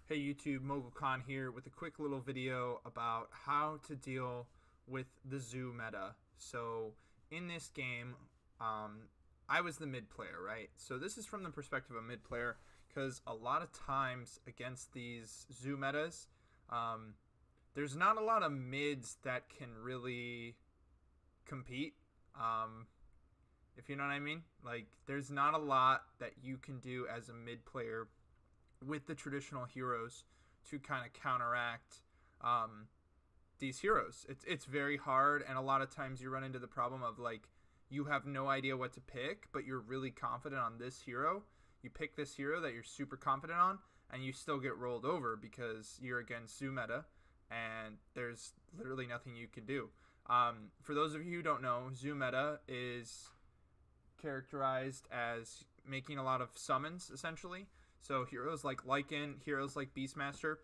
Hey YouTube, MogulCon here with a quick little video about how to deal with the zoo meta. So in this game, I was the mid player, right? So this is from the perspective of mid player because a lot of times against these zoo metas, there's not a lot of mids that can really compete. If you know what I mean? Like, there's not a lot that you can do as a mid player with the traditional heroes to kind of counteract these heroes. It's very hard, and a lot of times you run into the problem of, like, you have no idea what to pick, but you're really confident on this hero. You pick this hero that you're super confident on, and you still get rolled over because you're against zoo meta, and there's literally nothing you can do. For those of you who don't know, zoo meta is characterized as making a lot of summons, essentially. So heroes like Lycan, heroes like Beastmaster,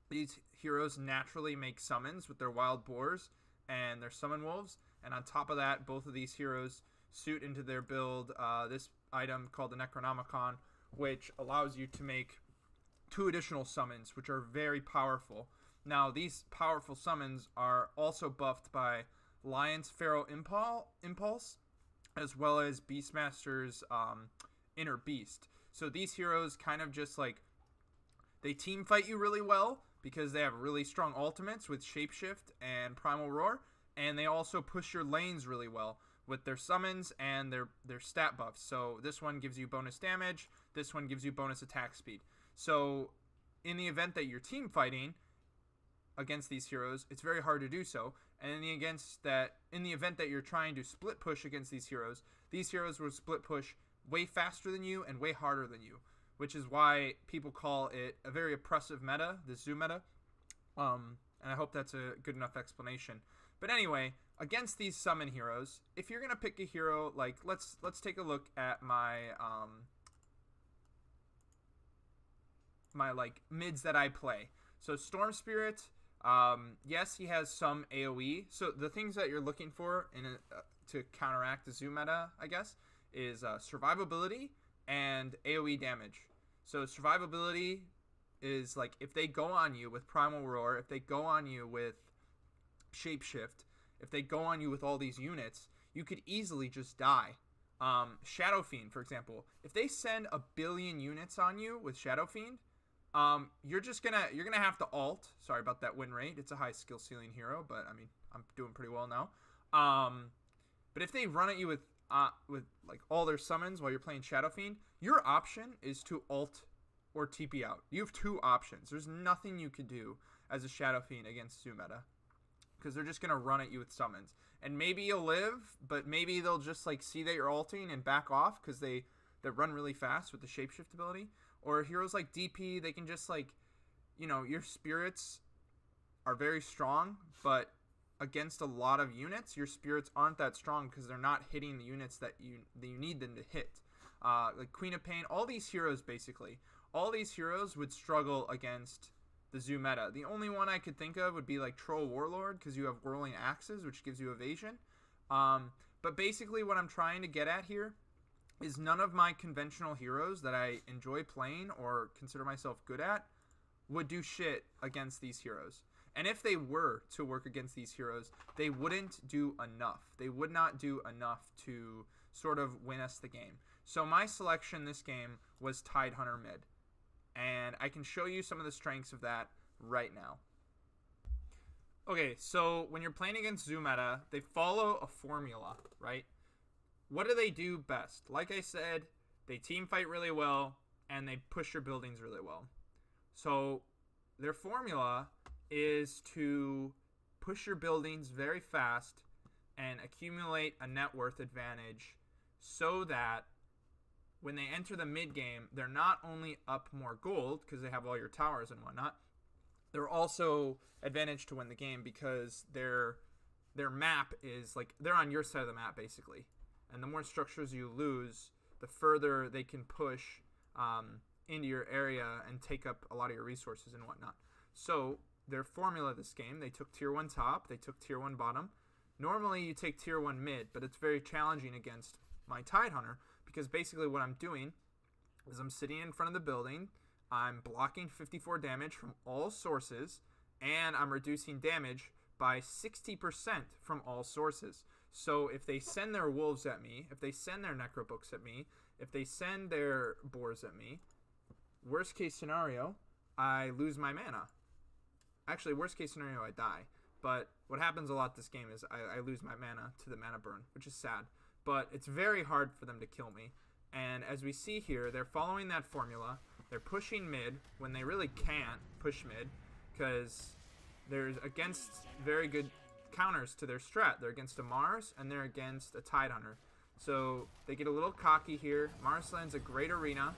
these heroes naturally make summons with their wild boars and their summon wolves. And on top of that, both of these heroes suit into their build this item called the Necronomicon, which allows you to make 2 additional summons, which are very powerful. Now, these powerful summons are also buffed by Lion's Feral Impulse, as well as Beastmaster's Inner Beast. So these heroes kind of just, like, they team fight you really well because they have really strong ultimates with Shapeshift and Primal Roar, and they also push your lanes really well with their summons and their stat buffs. So this one gives you bonus damage, this one gives you bonus attack speed. So in the event that you're team fighting against these heroes, it's very hard to do so. And in the event that you're trying to split push against these heroes will split push way faster than you and way harder than you, which is why people call it a very oppressive meta, the zoo meta. And I hope that's a good enough explanation. But anyway, against these summon heroes, if you're gonna pick a hero, like, let's take a look at my my like mids that I play. So Storm Spirit, yes, he has some AoE. So the things that you're looking for to counteract the zoo meta, I guess, is survivability and AoE damage. So survivability is, like, if they go on you with Primal Roar, if they go on you with Shapeshift, if they go on you with all these units, you could easily just die. Shadow Fiend, for example, if they send 1 billion units on you with Shadow Fiend, you're gonna have to ult. Sorry about that win rate. It's a high skill ceiling hero, but I mean, I'm doing pretty well now. But if they run at you with like all their summons while you're playing Shadow Fiend, your option is to ult or TP out. You have 2 options. There's nothing you could do as a Shadow Fiend against zoo meta, because they're just gonna run at you with summons. And maybe you'll live, but maybe they'll just, like, see that you're ulting and back off because they run really fast with the Shapeshift ability. Or heroes like DP, they can just, like, you know, your spirits are very strong, but against a lot of units, your spirits aren't that strong because they're not hitting the units that you need them to hit. Like Queen of Pain, all these heroes, basically, all these heroes would struggle against the zoo meta. The only one I could think of would be, like, Troll Warlord, because you have Whirling Axes, which gives you evasion. But basically what I'm trying to get at here is none of my conventional heroes that I enjoy playing or consider myself good at would do shit against these heroes. And if they were to work against these heroes, they wouldn't do enough. They would not do enough to sort of win us the game. So my selection this game was Tidehunter mid. And I can show you some of the strengths of that right now. Okay, so when you're playing against zoo meta, they follow a formula, right? What do they do best? Like I said, they team fight really well, and they push your buildings really well. So their formula is to push your buildings very fast and accumulate a net worth advantage so that when they enter the mid game, they're not only up more gold because they have all your towers and whatnot, they're also advantaged to win the game because their map is, like, they're on your side of the map, basically. And the more structures you lose, the further they can push into your area and take up a lot of your resources and whatnot. So their formula this game, they took tier 1 top, they took tier 1 bottom. Normally you take tier 1 mid, but it's very challenging against my Tidehunter because basically what I'm doing is I'm sitting in front of the building, I'm blocking 54 damage from all sources, and I'm reducing damage by 60% from all sources. So if they send their wolves at me, if they send their necrobooks at me, if they send their boars at me, worst case scenario, I lose my mana. Actually, worst case scenario, I die. But what happens a lot this game is I lose my mana to the mana burn, which is sad. But it's very hard for them to kill me. And as we see here, they're following that formula. They're pushing mid when they really can't push mid because there's against very good counters to their strat. They're against a Mars and they're against a Tidehunter. So they get a little cocky here. Mars lands a great arena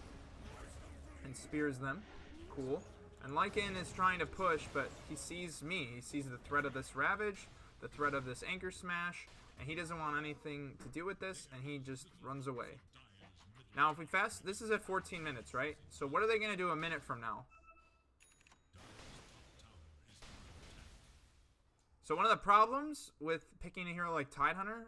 and spears them. Cool. And Lycan is trying to push, but he sees me. He sees the threat of this Ravage, the threat of this Anchor Smash, and he doesn't want anything to do with this, and he just runs away. Now, if we fast, this is at 14 minutes, right? So what are they going to do a minute from now? So one of the problems with picking a hero like Tidehunter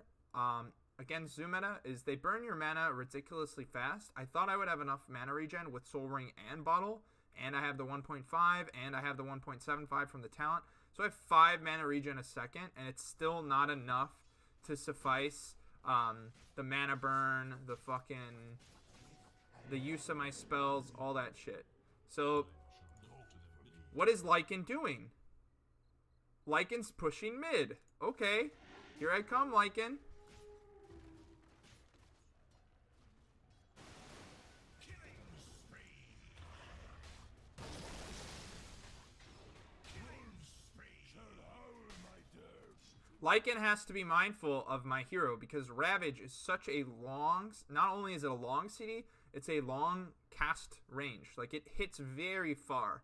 against Zoo meta is they burn your mana ridiculously fast. I thought I would have enough mana regen with Soul Ring and Bottle, and I have the 1.5, and I have the 1.75 from the talent. So I have 5 mana regen a second, and it's still not enough to suffice the mana burn, the use of my spells, all that shit. So what is Lycan doing? Lycan's pushing mid. Okay, here I come, Lycan. Lycan has to be mindful of my hero because Ravage is such a long, not only is it a long CD, it's a long cast range. Like, it hits very far.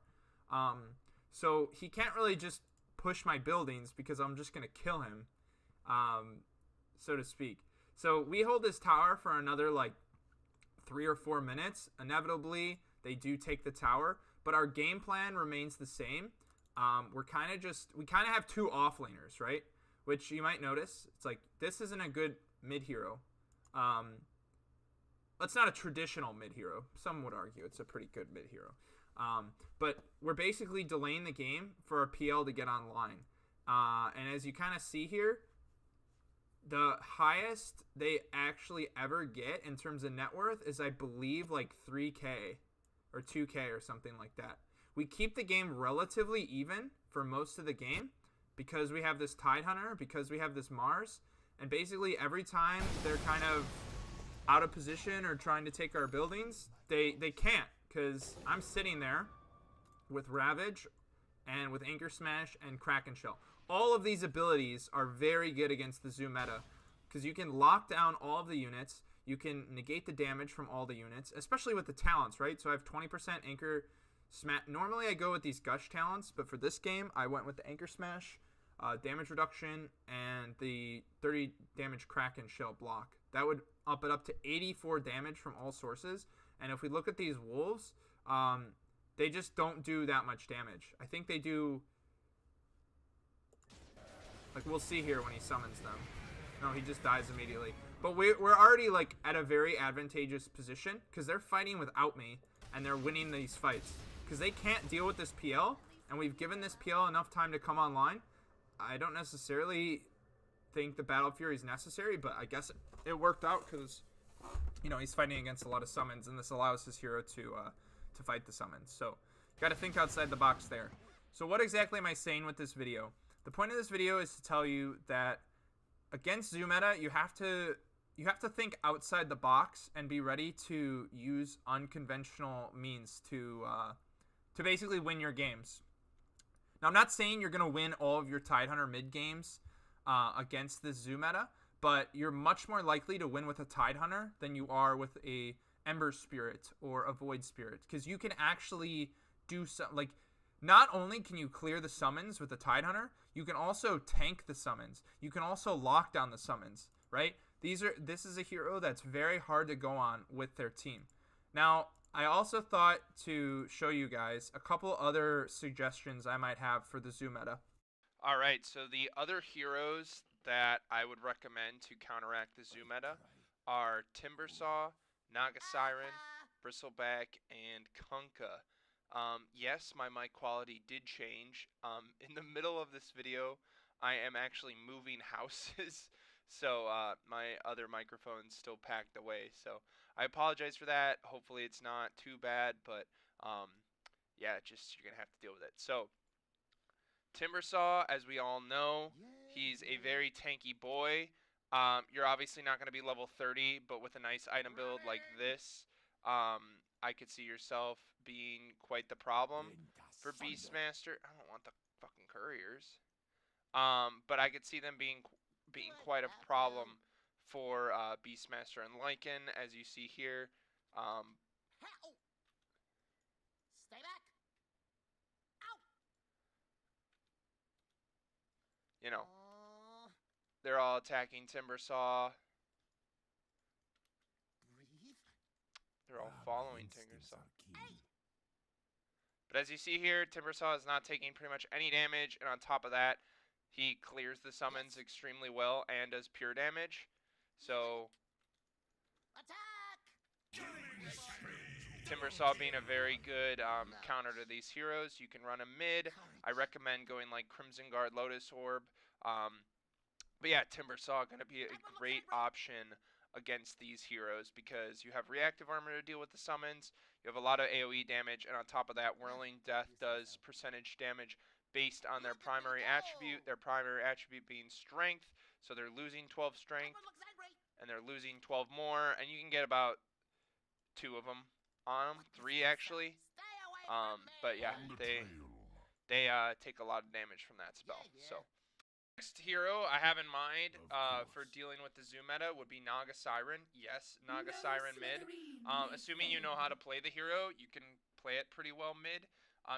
So he can't really just push my buildings because I'm just going to kill him, so to speak. So we hold this tower for another, like, 3 or 4 minutes. Inevitably, they do take the tower, but our game plan remains the same. We kind of have 2 offlaners, right? Which you might notice, it's like, this isn't a good mid-hero. It's not a traditional mid-hero. Some would argue it's a pretty good mid-hero. But we're basically delaying the game for our PL to get online. And as you kind of see here, the highest they actually ever get in terms of net worth is, I believe, like 3K or 2K or something like that. We keep the game relatively even for most of the game, because we have this Tidehunter, because we have this Mars, and basically every time they're kind of out of position or trying to take our buildings, they can't, because I'm sitting there with Ravage and with Anchor Smash and Kraken Shell. All of these abilities are very good against the Zoo meta, because you can lock down all of the units, you can negate the damage from all the units, especially with the talents, right? So I have 20% Anchor Smash. Normally I go with these Gush talents, but for this game I went with the Anchor Smash, damage reduction, and the 30 damage Kraken Shell block. That would up it up to 84 damage from all sources. And if we look at these wolves, they just don't do that much damage. I think they do, like, we'll see here when he summons them. No, he just dies immediately. But we're already, like, at a very advantageous position, because they're fighting without me, and they're winning these fights. Because they can't deal with this PL, and we've given this PL enough time to come online. I don't necessarily think the Battle Fury is necessary, but I guess it worked out because, you know, he's fighting against a lot of summons, and this allows his hero to fight the summons. So, got to think outside the box there. So what exactly am I saying with this video? The point of this video is to tell you that against Zoo meta, you have to think outside the box and be ready to use unconventional means to basically win your games. Now, I'm not saying you're going to win all of your Tidehunter mid games against this Zoo meta, but you're much more likely to win with a Tidehunter than you are with a Ember Spirit or a Void Spirit, because you can actually do some, like, not only can you clear the summons with the Tidehunter, you can also tank the summons. You can also lock down the summons, right? This is a hero that's very hard to go on with their team. Now, I also thought to show you guys a couple other suggestions I might have for the Zoo meta. Alright, so the other heroes that I would recommend to counteract the Zoo meta are Timbersaw, Naga Siren, Bristleback, and Kanka. Yes, my mic quality did change. In the middle of this video, I am actually moving houses, so my other microphone's still packed away. So I apologize for that. Hopefully it's not too bad, but yeah, just you're gonna have to deal with it. So Timbersaw, as we all know, he's a very tanky boy. You're obviously not going to be level 30, but with a nice item build like this, I could see yourself being quite the problem for Beastmaster. I don't want the fucking couriers. But I could see them being quite a problem for Beastmaster and Lycan, as you see here. Stay back. You know, they're all attacking Timbersaw. Breathe. They're all following Timbersaw. But as you see here, Timbersaw is not taking pretty much any damage, and on top of that, he clears the summons extremely well and does pure damage. So Attack! Timbersaw being a very good counter to these heroes. You can run a mid. I recommend going like Crimson Guard, Lotus Orb. But yeah, Timbersaw going to be a great option against these heroes because you have reactive armor to deal with the summons. You have a lot of AoE damage, and on top of that, Whirling Death does percentage damage based on their primary attribute. Their primary attribute being strength, so they're losing 12 strength, and they're losing 12 more, and you can get about 2 of them on them, 3 actually. But yeah, they take a lot of damage from that spell. So next hero I have in mind for dealing with the Zoo meta would be Naga Siren. Yes, Naga Siren mid. Assuming you know how to play the hero, you can play it pretty well mid.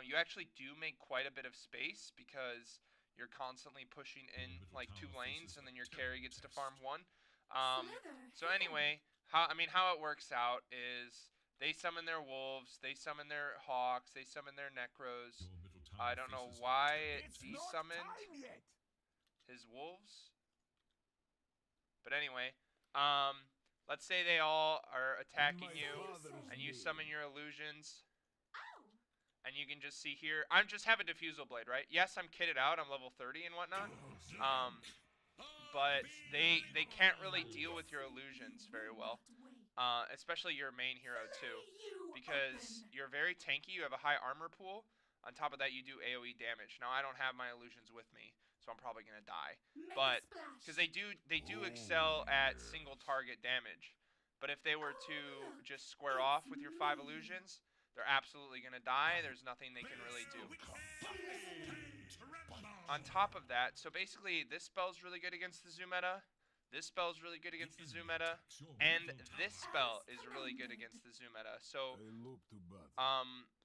You actually do make quite a bit of space because you're constantly pushing in like 2 lanes, and then your carry gets to farm 1. So anyway, how it works out is they summon their wolves, they summon their hawks, they summon their necros. I don't know why it desummoned his wolves. But anyway, let's say they all are attacking you, and you summon your illusions. And you can just see here, I'm just have a Diffusal Blade, right? Yes, I'm kitted out, I'm level 30 and whatnot. But they can't really deal with your illusions very well. Especially your main hero too. Because you're very tanky, you have a high armor pool. On top of that, you do AoE damage. Now, I don't have my illusions with me, so I'm probably going to die. But, because they do excel at single target damage. But if they were to just square off with your 5 illusions, they're absolutely going to die. There's nothing they can really do. On top of that, so basically, this spell's really good against the Zoo meta. This spell's really good against the Zoo meta. And this spell is really good against the Zoo meta. So,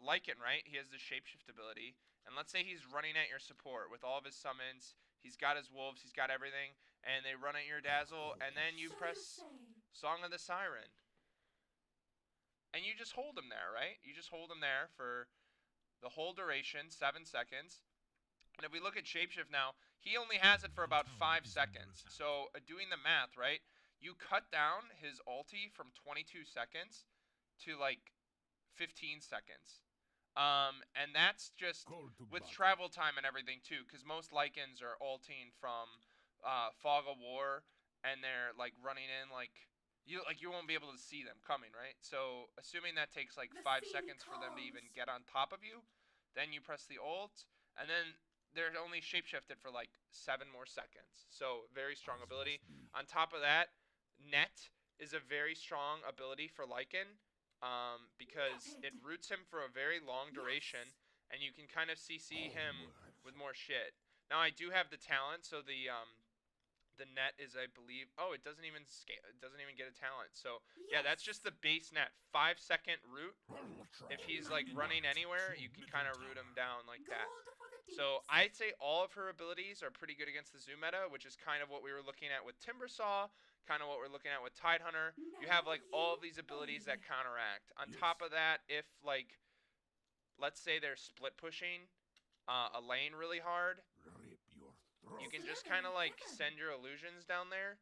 Lycan, right? He has the Shapeshift ability. And let's say he's running at your support with all of his summons. He's got his wolves, he's got everything. And they run at your Dazzle, and then you press Song of the Siren. And you just hold him there, right? You just hold him there for the whole duration, 7 seconds. And if we look at Shapeshift now, he only has it for about 5 seconds. So, doing the math, right? You cut down his ulti from 22 seconds to like 15 seconds. And that's just with travel time and everything too, because most Lycans are ulting from Fog of War, and they're like running in like you won't be able to see them coming, right? So assuming that takes like 5 seconds for them to even get on top of you, then you press the ult, and then they're only shapeshifted for like 7 more seconds. So very strong ability. On top of that, Net is a very strong ability for Lycan, because it roots him for a very long duration, and you can kind of CC him with more shit. Now I do have the talent, so the net is, I believe, oh, it doesn't even scale, it doesn't even get a talent. So yeah, that's just the base net, 5-second root. If he's like running anywhere, you can kind of root him down like that. So I'd say all of her abilities are pretty good against the Zoo meta, which is kind of what we were looking at with Timbersaw, kind of what we're looking at with Tidehunter. You have like all of these abilities that counteract. On top of that, if like, let's say they're split pushing a lane really hard, you can just kind of like send your illusions down there,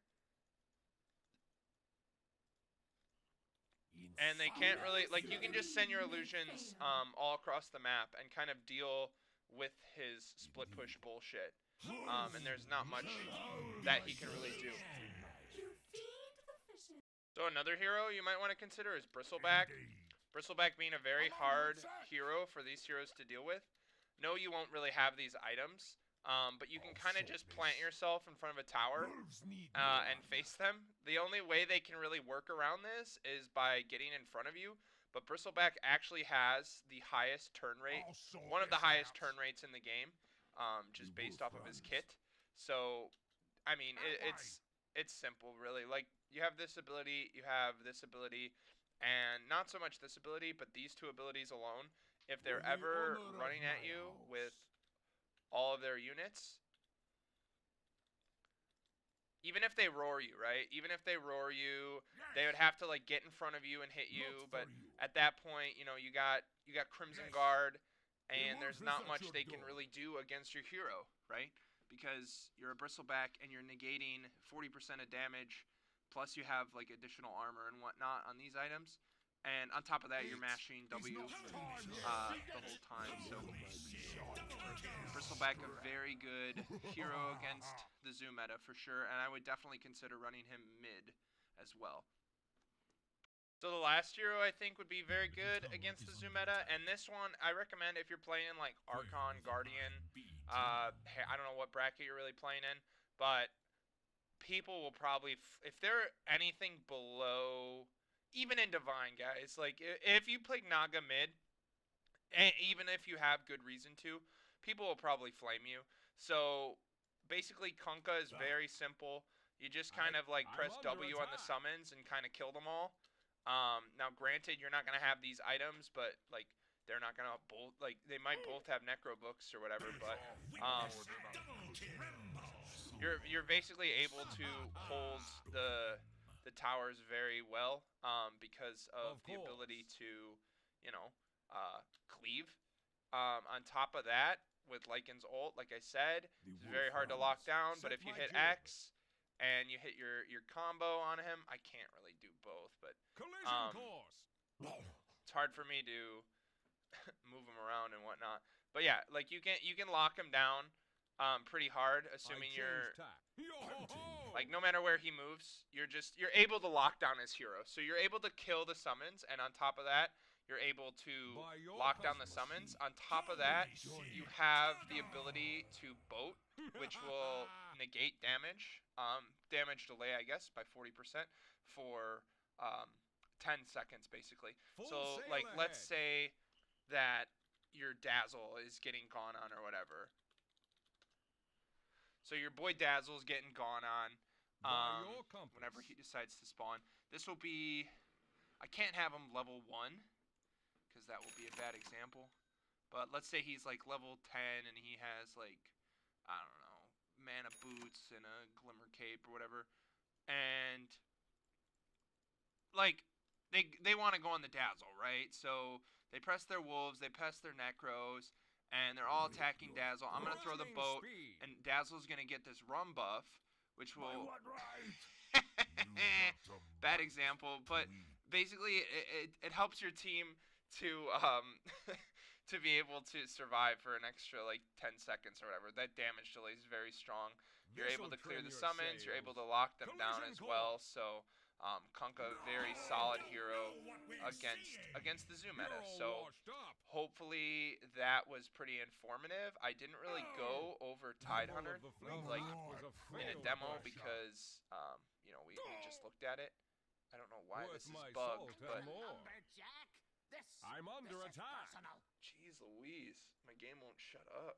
And they can't really, like, you can just send your illusions all across the map and kind of deal with his split push bullshit. And there's not much that he can really do. So another hero you might want to consider is Bristleback. Bristleback being a very hard hero for these heroes to deal with. No, you won't really have these items, but you can kind of just plant yourself in front of a tower and face them. The only way they can really work around this is by getting in front of you, but Bristleback actually has the highest turn rate, one of the highest turn rates in the game, just based off of his kit. So, I mean, it's simple, really. Like, you have this ability, you have this ability, and not so much this ability, but these two abilities alone. If they're ever running at you with all of their units, even if they roar you, right? Even if they roar you, they would have to like get in front of you and hit you. But at that point, you know, you got Crimson Guard, and there's not much they can really do against your hero, right? Because you're a Bristleback and you're negating 40% of damage, plus you have like additional armor and whatnot on these items. And on top of that, you're mashing W the whole time. So Bristleback, a very good hero against the Zoo meta for sure, and I would definitely consider running him mid as well. So the last hero I think would be very good against the Zoo meta, and this one I recommend if you're playing like Archon, Guardian. I don't know what bracket you're really playing in, but people will probably, if they're anything below. Even in Divine, guys, like, if you play Naga mid, and even if you have good reason to, people will probably flame you. So, basically, Kanka is very simple. You just kind of, like, press W on the summons and kind of kill them all. Now, granted, you're not going to have these items, but, like, they're not going to both, like, they might both have Necro books or whatever, but, you're basically able to hold the towers very well because of the ability to, you know, cleave. On top of that, with Lycan's ult, like I said, it's very hard to lock down, but if you hit X and you hit your combo on him, I can't really do both, but it's hard for me to move him around and whatnot. But yeah, like you can lock him down pretty hard, assuming you're like, no matter where he moves, you're able to lock down his hero. So you're able to kill the summons, and on top of that, you're able to lock down the summons. On top of that, you have the ability to boat, which will negate damage, damage delay, I guess, by 40% for 10 seconds, basically. So, like, let's say that your Dazzle is getting gone on or whatever. So your boy Dazzle's getting gone on whenever he decides to spawn. This will be... I can't have him level 1, because that will be a bad example. But let's say he's like level 10 and he has like, I don't know, mana boots and a glimmer cape or whatever. And like, they want to go on the Dazzle, right? So they press their wolves, they press their necros, and they're all attacking Dazzle. I'm going to throw the boat, and Dazzle's going to get this rum buff, which will... Bad example, but basically it helps your team to to be able to survive for an extra, like, 10 seconds or whatever. That damage delay is very strong. You're able to clear the summons, you're able to lock them down as well, so... Kanka, very solid hero against the Zoo meta. So hopefully that was pretty informative. I didn't really go over Tidehunter like in a demo because you know, we just looked at it. I don't know why this is bugged, but I'm under attack. jeez Louise, my game won't shut up.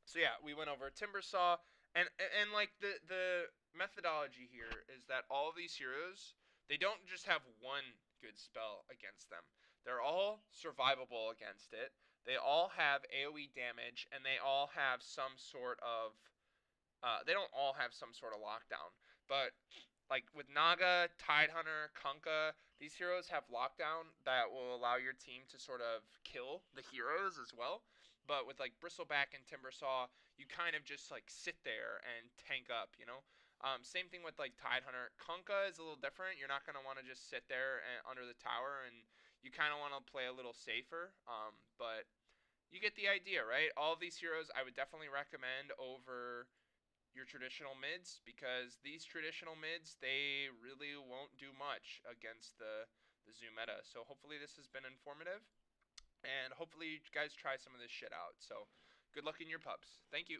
So yeah, we went over Timbersaw. And like the methodology here is that all of these heroes, they don't just have one good spell against them. They're all survivable against it. They all have AoE damage, and they all have some sort of they don't all have some sort of lockdown. But like with Naga, Tidehunter, Kanka, these heroes have lockdown that will allow your team to sort of kill the heroes as well. But with like Bristleback and Timbersaw, you kind of just like sit there and tank up, you know. Same thing with like Tidehunter. Kanka is a little different. You're not gonna want to just sit there under the tower, and you kind of want to play a little safer. But you get the idea, right? All of these heroes I would definitely recommend over your traditional mids, because these traditional mids, they really won't do much against the zoo meta. So hopefully this has been informative, and hopefully you guys try some of this shit out. So good luck in your pubs. Thank you.